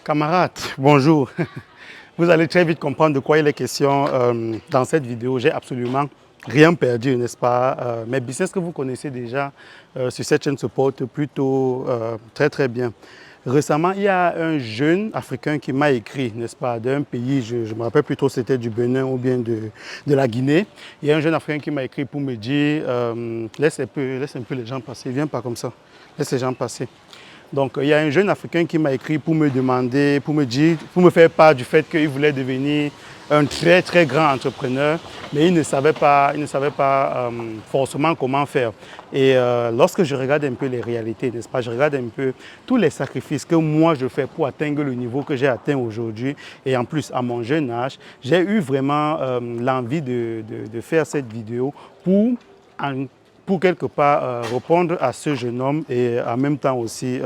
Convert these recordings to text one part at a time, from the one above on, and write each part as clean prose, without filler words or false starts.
Camarades, bonjour. Vous allez très vite comprendre de quoi il est question dans cette vidéo. J'ai absolument rien perdu, n'est-ce pas? Mes business que vous connaissez déjà sur cette chaîne se portent plutôt très bien. Récemment, il y a un jeune Africain qui m'a écrit, n'est-ce pas, d'un pays, je ne me rappelle plus trop si c'était du Bénin ou bien de la Guinée. Il y a un jeune Africain qui m'a écrit pour me dire, laisse un peu les gens passer, viens pas comme ça, laisse les gens passer. Donc, il y a un jeune Africain qui m'a écrit pour me demander, pour me dire, pour me faire part du fait qu'il voulait devenir un très grand entrepreneur, mais il ne savait pas forcément comment faire. Et lorsque je regarde un peu les réalités, n'est-ce pas, je regarde un peu tous les sacrifices que moi je fais pour atteindre le niveau que j'ai atteint aujourd'hui, et en plus à mon jeune âge, j'ai eu vraiment l'envie de faire cette vidéo pour quelque part répondre à ce jeune homme et en même temps aussi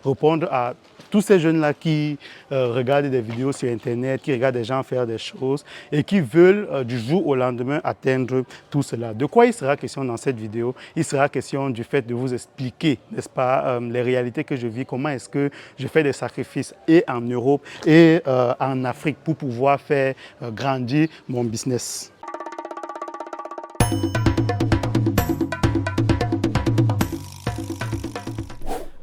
répondre à tous ces jeunes-là qui regardent des vidéos sur Internet, qui regardent des gens faire des choses et qui veulent du jour au lendemain atteindre tout cela. De quoi il sera question dans cette vidéo? Il sera question du fait de vous expliquer, n'est-ce pas, les réalités que je vis, comment est-ce que je fais des sacrifices et en Europe et en Afrique pour pouvoir faire grandir mon business.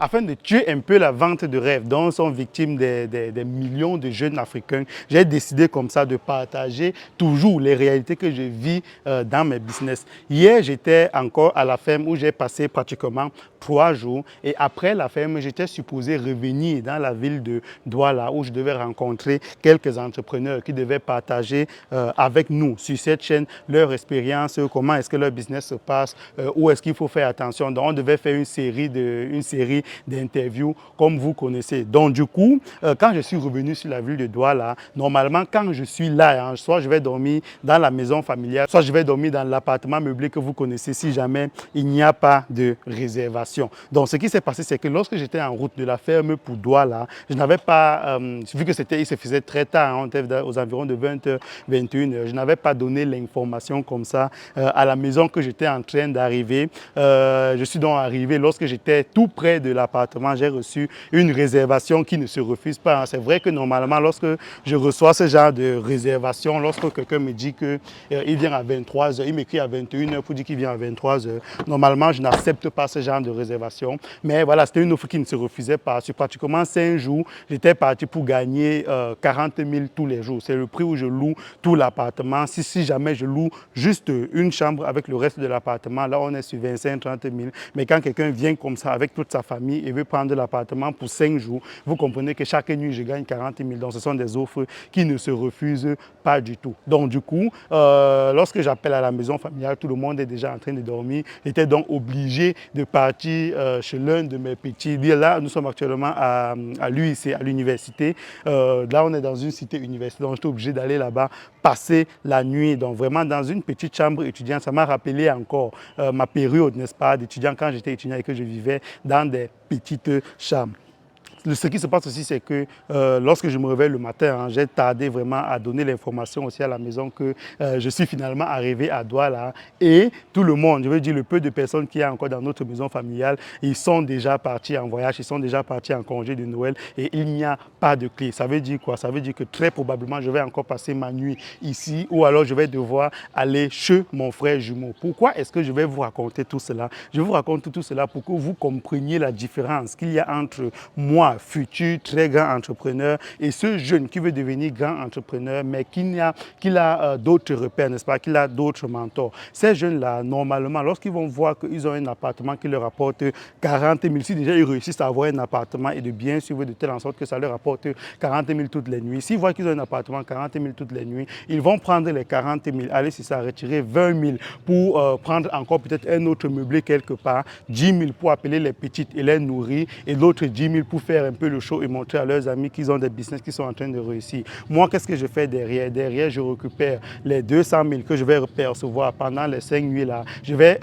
Afin de tuer un peu la vente de rêves dont sont victimes des millions de jeunes Africains, j'ai décidé comme ça de partager toujours les réalités que je vis dans mes business. Hier, j'étais encore à la ferme où j'ai passé pratiquement 3 jours et après la ferme, j'étais supposé revenir dans la ville de Douala où je devais rencontrer quelques entrepreneurs qui devaient partager avec nous sur cette chaîne leur expérience, comment est-ce que leur business se passe, où est-ce qu'il faut faire attention. Donc, on devait faire une série d'interviews comme vous connaissez. Donc du coup, quand je suis revenu sur la ville de Douala, normalement quand je suis là, hein, soit je vais dormir dans la maison familiale, soit je vais dormir dans l'appartement meublé que vous connaissez si jamais il n'y a pas de réservation. Donc ce qui s'est passé, c'est que lorsque j'étais en route de la ferme pour Douala, je n'avais pas, vu que il se faisait très tard, hein, on était aux environs de 20h, 21h, je n'avais pas donné l'information comme ça à la maison que j'étais en train d'arriver. Je suis donc arrivé lorsque j'étais tout près de l'appartement, j'ai reçu une réservation qui ne se refuse pas. C'est vrai que normalement, lorsque je reçois ce genre de réservation, lorsque quelqu'un me dit qu'il vient à 23h, il m'écrit à 21h pour dire qu'il vient à 23h, normalement, je n'accepte pas ce genre de réservation. Mais voilà, c'était une offre qui ne se refusait pas. Sur pratiquement 5 jours, j'étais parti pour gagner 40 000 tous les jours. C'est le prix où je loue tout l'appartement. Si jamais je loue juste une chambre avec le reste de l'appartement, là, on est sur 25-30 000. Mais quand quelqu'un vient comme ça avec toute sa famille et veut prendre l'appartement pour 5 jours, vous comprenez que chaque nuit, je gagne 40 000. Donc, ce sont des offres qui ne se refusent pas du tout. Donc, du coup, lorsque j'appelle à la maison familiale, tout le monde est déjà en train de dormir. J'étais donc obligé de partir chez l'un de mes petits. Là, nous sommes actuellement à l'UIC, à l'université. Là, on est dans une cité universitaire. Donc, j'étais obligé d'aller là-bas passer la nuit. Donc, vraiment, dans une petite chambre étudiante, ça m'a rappelé encore ma période, n'est-ce pas, d'étudiant quand j'étais étudiant et que je vivais dans des petites chambres. Ce qui se passe aussi, c'est que lorsque je me réveille le matin, hein, j'ai tardé vraiment à donner l'information aussi à la maison que je suis finalement arrivé à Douala et tout le monde, je veux dire le peu de personnes qu'il y a encore dans notre maison familiale, ils sont déjà partis en voyage, ils sont déjà partis en congé de Noël et il n'y a pas de clé. Ça veut dire quoi? Ça veut dire que très probablement je vais encore passer ma nuit ici ou alors je vais devoir aller chez mon frère jumeau. Pourquoi est-ce que je vais vous raconter tout cela? Je vous raconte tout cela pour que vous compreniez la différence qu'il y a entre moi, futur très grand entrepreneur, et ce jeune qui veut devenir grand entrepreneur, mais qui a d'autres repères, n'est-ce pas, qu'il a d'autres mentors. Ces jeunes-là, normalement, lorsqu'ils vont voir qu'ils ont un appartement qui leur apporte 40 000, si déjà ils réussissent à avoir un appartement et de bien suivre de telle en sorte que ça leur apporte 40 000 toutes les nuits, s'ils voient qu'ils ont un appartement 40 000 toutes les nuits, ils vont prendre les 40 000, aller sur ça, retirer 20 000 pour prendre encore peut-être un autre meublé quelque part, 10 000 pour appeler les petites et les nourrir, et l'autre 10 000 pour faire un peu le show et montrer à leurs amis qu'ils ont des business qui sont en train de réussir. Moi, qu'est-ce que je fais derrière? Derrière, je récupère les 200 000 que je vais percevoir pendant les 5 nuits-là. Je vais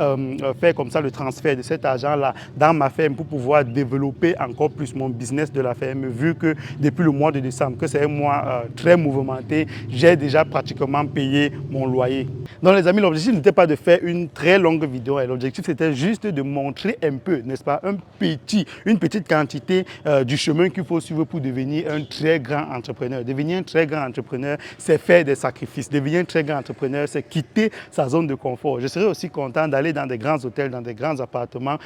faire comme ça le transfert de cet argent-là dans ma ferme pour pouvoir développer encore plus mon business de la ferme, vu que depuis le mois de décembre, que c'est un mois très mouvementé, j'ai déjà pratiquement payé mon loyer. Donc les amis, l'objectif n'était pas de faire une très longue vidéo, l'objectif c'était juste de montrer un peu, n'est-ce pas, une petite quantité du chemin qu'il faut suivre pour devenir un très grand entrepreneur. Devenir un très grand entrepreneur, c'est faire des sacrifices. Devenir un très grand entrepreneur, c'est quitter sa zone de confort. Je serais aussi content d'aller dans des grands hôtels, dans des grands appartements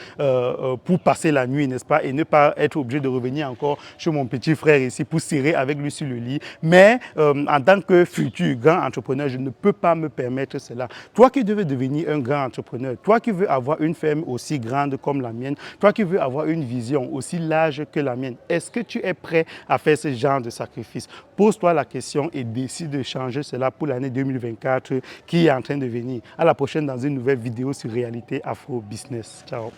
pour passer la nuit, n'est-ce pas, et ne pas être obligé de revenir encore chez mon petit frère ici pour serrer avec lui sur le lit. Mais en tant que futur grand entrepreneur, je ne peux pas me permettre cela. Toi qui devais devenir un grand entrepreneur, toi qui veux avoir une ferme aussi grande comme la mienne, toi qui veux avoir une vision aussi large que la mienne, est-ce que tu es prêt à faire ce genre de sacrifice? Pose-toi la question et décide de changer cela pour l'année 2024 qui est en train de venir. À la prochaine dans une nouvelle vidéo sur Réalité Afro Business. Ciao.